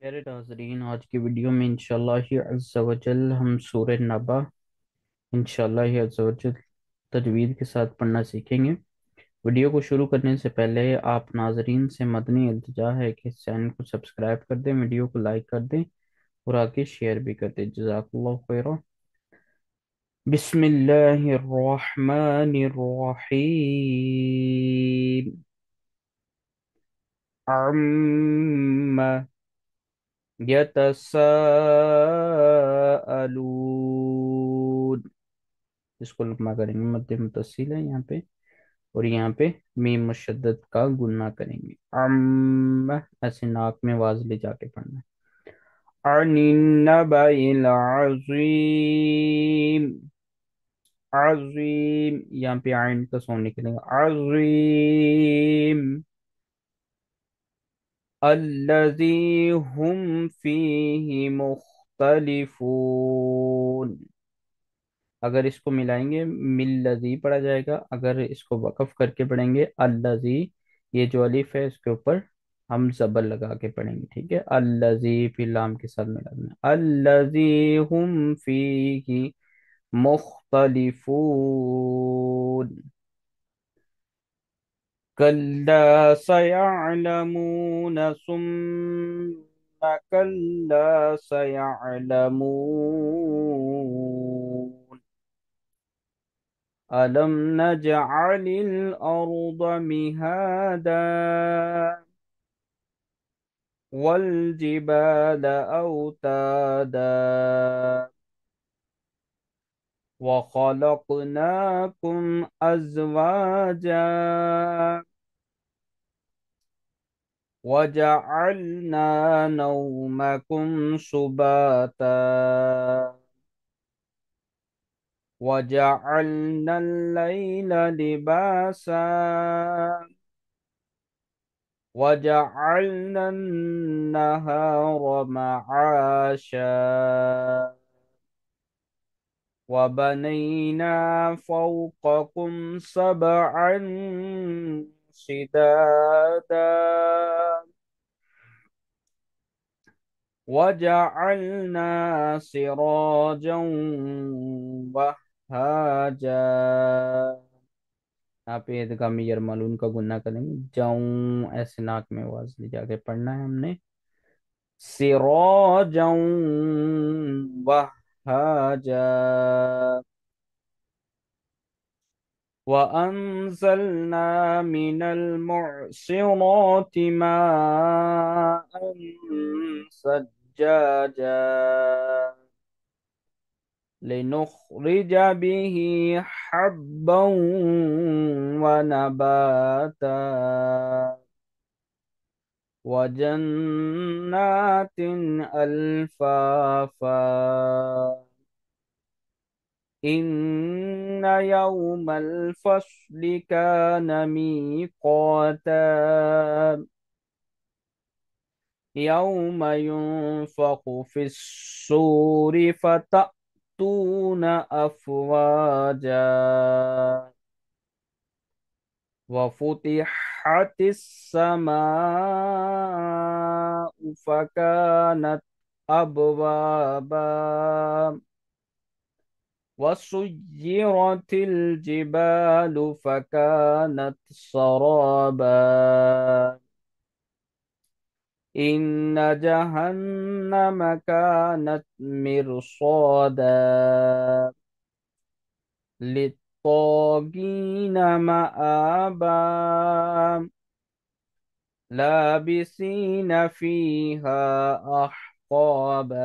प्यारे नाज़रीन, आज की वीडियो में इंशाल्लाह ही अज़्ज़ा वजल हम सूरह नबा इंशाल्लाह ही अज़्ज़ा वजल तजवीद के साथ पढ़ना सीखेंगे। वीडियो को शुरू करने से पहले आप नाज़रीन से मदनी इल्तिजा है कि इस चैनल को सब्सक्राइब कर दें, वीडियो को लाइक कर दें और आगे शेयर भी कर दें। जज़ाकल्लाहु खैरा। बिस्मिल्लाहिर्रहमानिर्रहीम। अम्मा यतसाअलून। इसको लम्बा करेंगे, मध्य मुतस्सिल है यहाँ पे, और यहाँ पे मीम मुशद्दद का गुन्ना करेंगे। ऐसे नाक में आवाज ले जाके पढ़ना है। अनिन्नबाइल अज़ीम। अज़ीम, यहाँ पे आइन का साउंड निकलेगा। अज़ीम अल्लज़ी हुम फीही मुख्तलिफून। अगर इसको मिलाएंगे मिल्लजी पढ़ा जाएगा, अगर इसको वक्फ करके पढ़ेंगे अल्लजी, ये जो अलिफ है इसके ऊपर हम जबर लगा के पढ़ेंगे। ठीक है, अल्लजी फिर लाम के साथ मिलाना। अल्लजी हुम फीही मुख्तलिफून। कल्ला सयअलमून सुम्मा कल्ला सयअलमून। ألم نجعل الأرض مهادا والجبال أوتادا وخلقناكم أزواجا وجعلنا نومكم سباتا وجعلنا الليل لباسا وجعلنا النهار معاشا وبنينا فوقكم سبعا شدادا وجعلنا سراجا वहाजा। यहाँ पे इदगामी यरमलून का गुन्ना करेंगे। जाऊं, ऐसे नाक में आवाज ले जाके पढ़ना है हमने। सिराजा वहाजा। وأنزلنا من المعصرات ماء ثجاجا لنخرج به حبا ونباتا وجنات ألفافا إن يوم الفصل كان ميقاتا يوم ينفخ في الصور فتأتون أفواجا وفتحت السماء فكانت أبوابا وسيرت الجبال فكانت سرابا إن جهنم كانت مرصادا للطاغين مآبا لابسين فيها أحقابا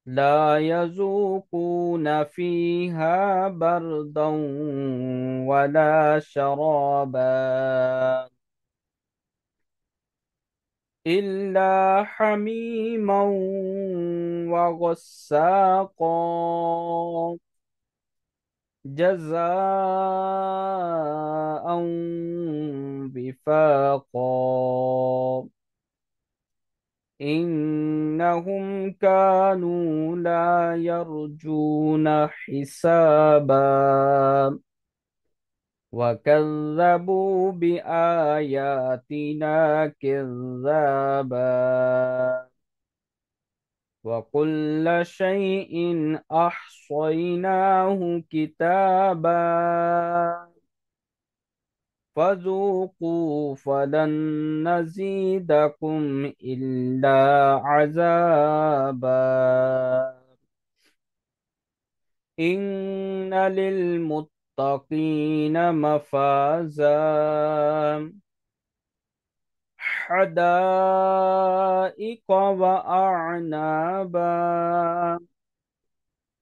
لا يذوقون فيها بردا ولا شرابا إلا حميما وغساقا جزاء وفاقا إنهم كانوا لا يرجون حسابا وكذبوا بآياتنا كذابا وكل شيء أحصيناه كتابا فذوقوا فلن نزيدكم إلا عذابا إن للمتقين مفازا حدائق وأعنابا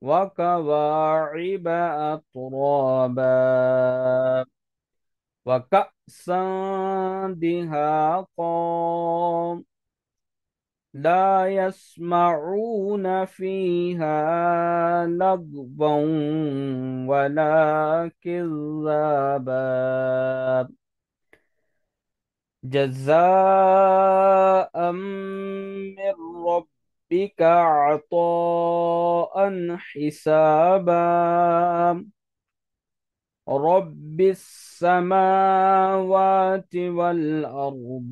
وكواعب أترابا وكأسا دهاقا لا يسمعون فيها لغوا ولا كذابا جزاء من ربك عطاء حسابا رب السماوات والأرض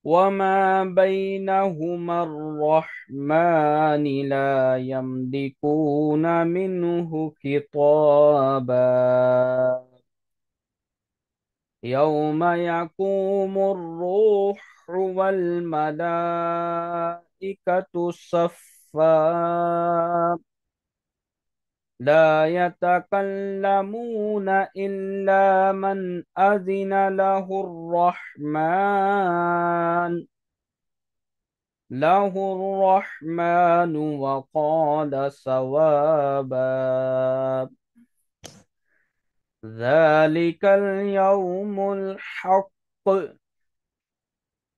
وما بينهما الرحمن لا يملكون منه خطابا يوم يقوم الروح والملائكة صفا لا يتكلمون إلا من أذن له الرحمن وقال صوابا ذلك اليوم الحق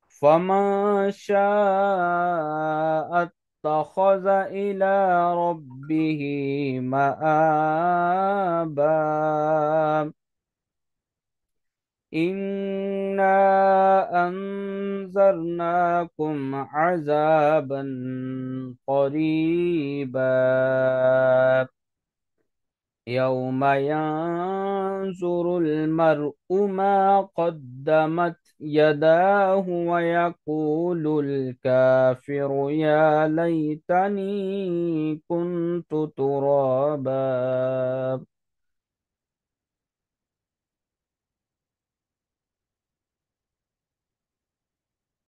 فمن شاء اتخذ إلى ربه مآبا إنا أنذرناكم عذابا قريبا يوم ينظر المرء ما قدمت يداه ويقول الكافر يا ليتني كنت ترابا